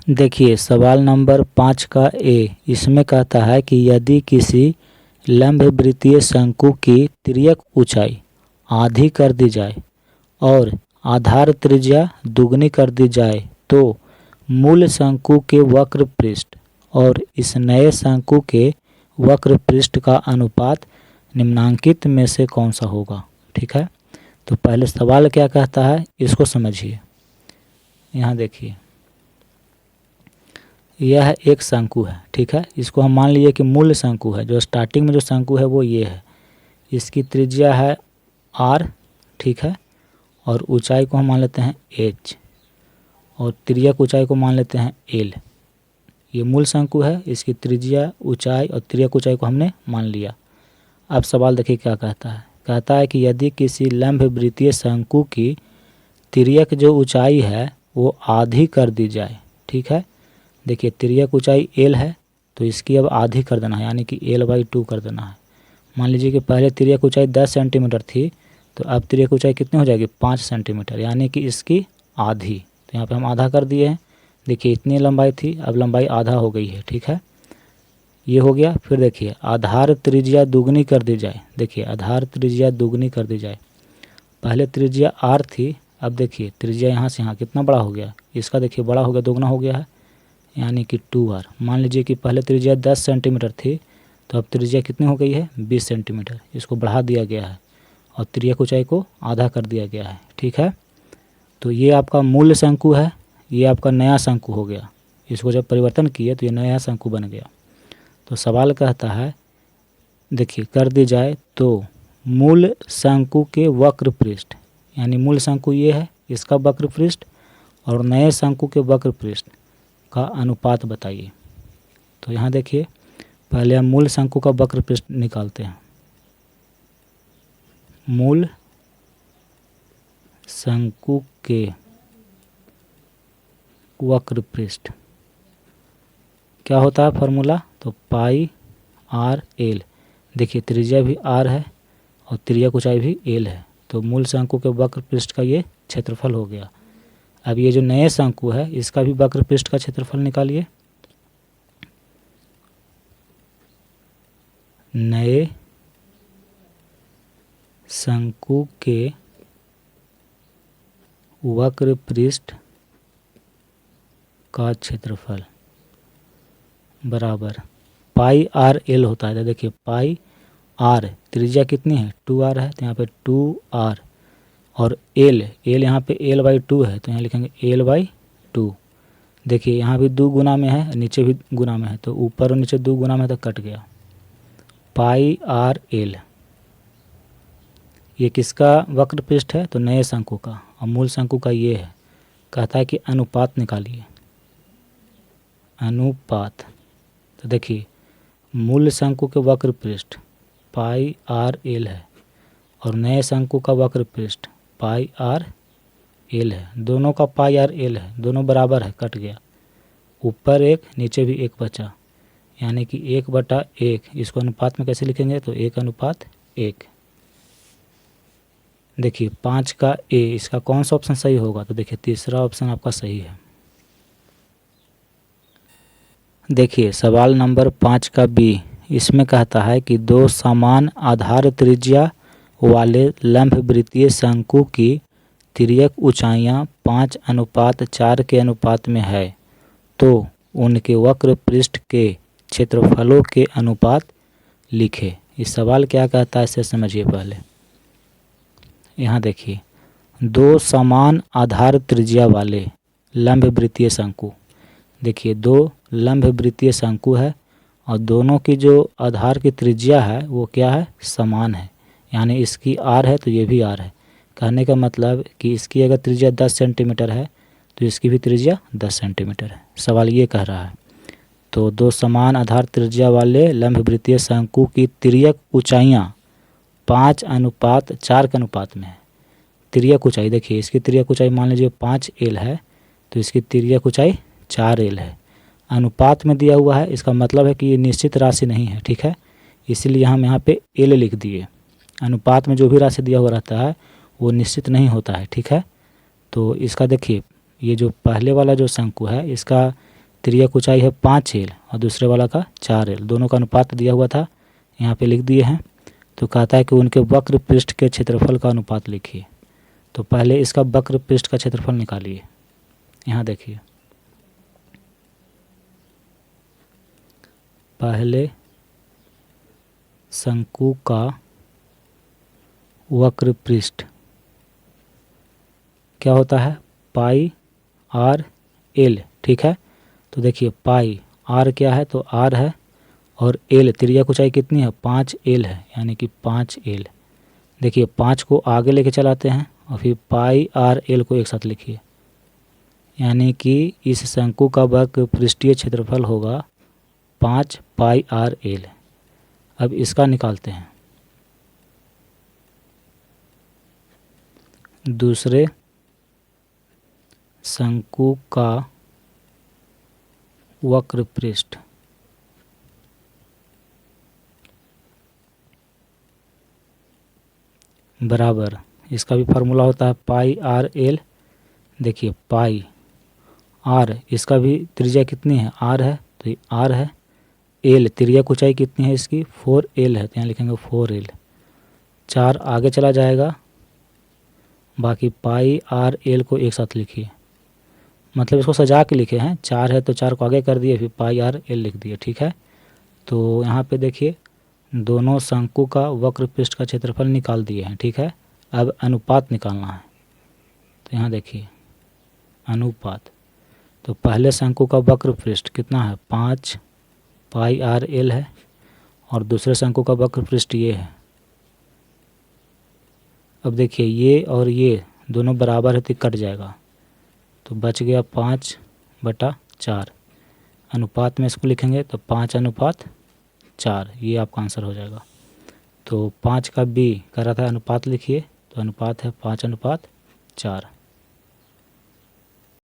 देखिए सवाल नंबर 5 का ए, इसमें कहता है कि यदि किसी लंबवृत्तीय शंकु की तिर्यक ऊंचाई आधी कर दी जाए और आधार त्रिज्या दुगनी कर दी जाए तो मूल शंकु के वक्र पृष्ठ और इस नए शंकु के वक्र पृष्ठ का अनुपात निम्नांकित में से कौन सा होगा। ठीक है, तो पहले सवाल क्या कहता है इसको समझिए। यहाँ देखिए यह एक शंकु है, ठीक है, इसको हम मान लिए कि मूल शंकु है। जो स्टार्टिंग में जो शंकु है वो ये है, इसकी त्रिज्या है r, ठीक है, और ऊंचाई को हम मान लेते हैं h और तिर्यक ऊंचाई को मान लेते हैं l। ये मूल शंकु है, इसकी त्रिज्या ऊंचाई और तिर्यक ऊंचाई को हमने मान लिया। अब सवाल देखिए क्या कहता है, कहता है कि यदि किसी लंबवृत्तीय शंकु की तिर्यक जो ऊंचाई है वो आधी कर दी जाए। ठीक है, देखिए तिर्यक ऊंचाई l है तो इसकी अब आधी कर देना है, यानी कि l/2 कर देना है। मान लीजिए कि पहले तिर्यक ऊंचाई 10 सेंटीमीटर थी तो अब तिर्यक ऊंचाई कितनी हो जाएगी 5 सेंटीमीटर, यानी कि इसकी आधी। तो यहाँ पे हम आधा कर दिए हैं। देखिए इतनी लंबाई थी, अब लंबाई आधा हो गई है। ठीक है, ये हो गया। फिर देखिए आधार त्रिज्या दुगनी कर दी जाए। देखिए आधार त्रिज्या दुगनी कर दी जाए, पहले त्रिज्या r थी, अब देखिए त्रिज्या यहाँ से यहाँ कितना बड़ा हो गया, इसका देखिए बड़ा हो गया, दोगुना हो गया है, यानी कि 2r। मान लीजिए कि पहले त्रिज्या 10 सेंटीमीटर थी तो अब त्रिज्या कितनी हो गई है 20 सेंटीमीटर, इसको बढ़ा दिया गया है और तिर्यक ऊंचाई को आधा कर दिया गया है। ठीक है, तो ये आपका मूल शंकु है, ये आपका नया शंकु हो गया। इसको जब परिवर्तन किए तो ये नया शंकु बन गया। तो सवाल कहता है देखिए कर दी जाए तो मूल शंकु के वक्र पृष्ठ, यानी मूल शंकु ये है, इसका वक्र पृष्ठ और नए शंकु के वक्र पृष्ठ का अनुपात बताइए। तो यहाँ देखिए पहले हम मूल शंकु का वक्र पृष्ठ निकालते हैं। मूल शंकु के वक्र पृष्ठ क्या होता है फॉर्मूला, तो पाई r l। देखिए त्रिज्या भी r है और तिर्यक ऊंचाई भी l है, तो मूल शंकु के वक्र पृष्ठ का ये क्षेत्रफल हो गया। अब ये जो नए शंकु है इसका भी वक्र पृष्ठ का क्षेत्रफल निकालिए। नए शंकु के वक्र पृष्ठ का क्षेत्रफल बराबर पाई r l होता है। तो देखिए पाई r, त्रिज्या कितनी है 2r है, तो यहाँ पे 2r और l यहाँ पे l/2 है तो यहाँ लिखेंगे l/2। देखिए यहाँ भी 2 गुना में है, नीचे भी गुना में है, तो ऊपर और नीचे 2 गुना में तो कट गया। पाई r l ये किसका वक्र पृष्ठ है, तो नए शंकु का, और मूल शंकु का ये है। कहता है कि अनुपात निकालिए, अनुपात। तो देखिए मूल शंकु के वक्र पृष्ठ पाई r l है और नए शंकु का वक्र पृष्ठ पाई r l है, दोनों का पाई r l है, दोनों बराबर है, कट गया। ऊपर 1 नीचे भी 1 बचा, यानी कि 1/1। इसको अनुपात में कैसे लिखेंगे, तो 1:1। देखिए 5 का ए, इसका कौन सा ऑप्शन सही होगा, तो देखिए तीसरा ऑप्शन आपका सही है। देखिए सवाल नंबर 5 का बी, इसमें कहता है कि दो समान आधार त्रिज्या वाले लंबवृत्तीय शंकु की तिर्यक ऊंचाइयां 5:4 के अनुपात में है, तो उनके वक्र पृष्ठ के क्षेत्रफलों के अनुपात लिखे। इस सवाल क्या कहता है इसे समझिए पहले। यहाँ देखिए दो समान आधार त्रिज्या वाले लंबवृत्तीय शंकु, देखिए दो लंबवृत्तीय शंकु है और दोनों की जो आधार की त्रिज्या है वो क्या है, समान है, यानी इसकी r है तो ये भी r है। कहने का मतलब कि इसकी अगर त्रिज्या 10 सेंटीमीटर है तो इसकी भी त्रिज्या 10 सेंटीमीटर है, सवाल ये कह रहा है। तो दो समान आधार त्रिज्या वाले लंबवृत्तीय शंकु की तिर्यक ऊंचाइयाँ 5:4 के अनुपात में है। तिर्यक ऊंचाई देखिए, इसकी तिर्यक ऊंचाई मान लीजिए 5l है तो इसकी तिर्यक ऊंचाई 4l है। अनुपात में दिया हुआ है, इसका मतलब है कि ये निश्चित राशि नहीं है। ठीक है, इसीलिए हम यहाँ पे l लिख दिए। अनुपात में जो भी राशि दिया हुआ रहता है वो निश्चित नहीं होता है। ठीक है, तो इसका देखिए ये जो पहले वाला जो शंकु है इसका तिर्यक ऊंचाई है 5L और दूसरे वाला का 4L, दोनों का अनुपात दिया हुआ था, यहाँ पे लिख दिए हैं। तो कहता है कि उनके वक्र पृष्ठ के क्षेत्रफल का अनुपात लिखिए। तो पहले इसका वक्र पृष्ठ का क्षेत्रफल निकालिए। यहाँ देखिए, पहले शंकु का वक्र पृष्ठ क्या होता है, पाई आर एल, ठीक है। तो देखिए पाई आर क्या है, तो आर है, और एल तिर्यक ऊंचाई कितनी है, 5L है, यानी कि 5L। देखिए 5 को आगे लेके चलाते हैं और फिर पाई आर एल को एक साथ लिखिए, यानी कि इस शंकु का वक्र पृष्ठीय क्षेत्रफल होगा 5 पाई आर एल। अब इसका निकालते हैं। दूसरे शंकु का वक्र पृष्ठ बराबर, इसका भी फार्मूला होता है पाई आर एल। देखिए पाई आर, इसका भी त्रिज्या कितनी है, आर है, तो ये आर है। एल तिर्यक ऊंचाई कितनी है इसकी, 4L है, तो यहाँ लिखेंगे 4L। 4 आगे चला जाएगा, बाकी पाई आर एल को एक साथ लिखिए, मतलब इसको सजा के लिखे हैं, 4 है तो 4 को आगे कर दिए, फिर पाई आर एल लिख दिए, ठीक है। तो यहाँ पे देखिए दोनों शंकु का वक्र पृष्ठ का क्षेत्रफल निकाल दिए हैं, ठीक है। अब अनुपात निकालना है। तो यहाँ देखिए अनुपात, तो पहले शंकु का वक्र पृष्ठ कितना है, 5 पाई आर एल है, और दूसरे शंकु का वक्र पृष्ठ ये है। अब देखिए ये और ये दोनों बराबर है तो कट जाएगा, तो बच गया 5/4। अनुपात में इसको लिखेंगे तो 5:4, ये आपका आंसर हो जाएगा। तो 5 का B कर रहा था अनुपात लिखिए, तो अनुपात है 5:4।